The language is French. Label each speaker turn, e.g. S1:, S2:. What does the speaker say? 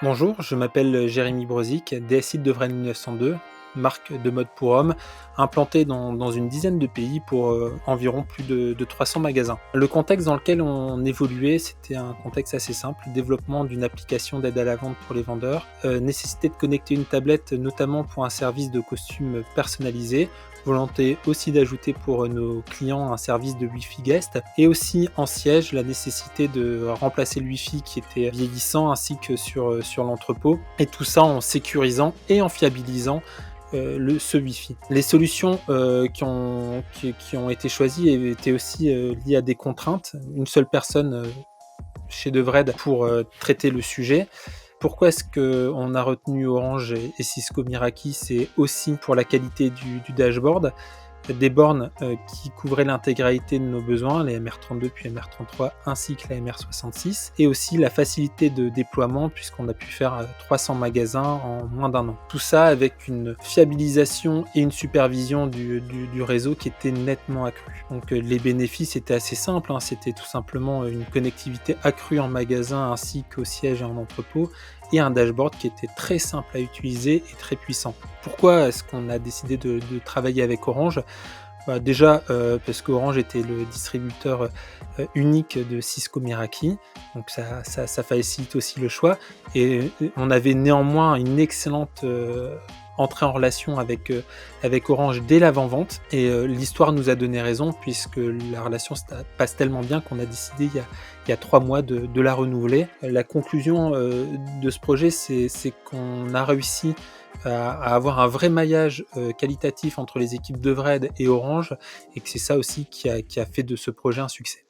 S1: Bonjour, je m'appelle Jérémy Brozik, DSI de Vren 1902, marque de mode pour hommes, implantée dans une dizaine de pays pour environ plus de 300 magasins. Le contexte dans lequel on évoluait, c'était un contexte assez simple, développement d'une application d'aide à la vente pour les vendeurs, nécessité de connecter une tablette notamment pour un service de costumes personnalisé, volonté aussi d'ajouter pour nos clients un service de Wi-Fi guest, et aussi en siège la nécessité de remplacer le Wi-Fi qui était vieillissant ainsi que sur l'entrepôt, et tout ça en sécurisant et en fiabilisant ce Wi-Fi. Les solutions qui ont été choisies étaient aussi liées à des contraintes. Une seule personne chez Devred pour traiter le sujet. Pourquoi est-ce qu'on a retenu Orange et Cisco Meraki? C'est aussi pour la qualité du dashboard, des bornes qui couvraient l'intégralité de nos besoins, les MR32 puis MR33 ainsi que la MR66, et aussi la facilité de déploiement puisqu'on a pu faire 300 magasins en moins d'un an. Tout ça avec une fiabilisation et une supervision du réseau qui était nettement accrue. Donc les bénéfices étaient assez simples, c'était tout simplement une connectivité accrue en magasin ainsi qu'au siège et en entrepôt, et un dashboard qui était très simple à utiliser et très puissant. Pourquoi est-ce qu'on a décidé de travailler avec Orange? Déjà, parce qu'Orange était le distributeur unique de Cisco Meraki, donc ça facilite aussi le choix, et on avait néanmoins une excellente entrée en relation avec Orange dès l'avant-vente, et l'histoire nous a donné raison puisque la relation passe tellement bien qu'on a décidé il y a 3 mois de la renouveler. La conclusion de ce projet, c'est qu'on a réussi à avoir un vrai maillage qualitatif entre les équipes Devred et Orange, et que c'est ça aussi qui a fait de ce projet un succès.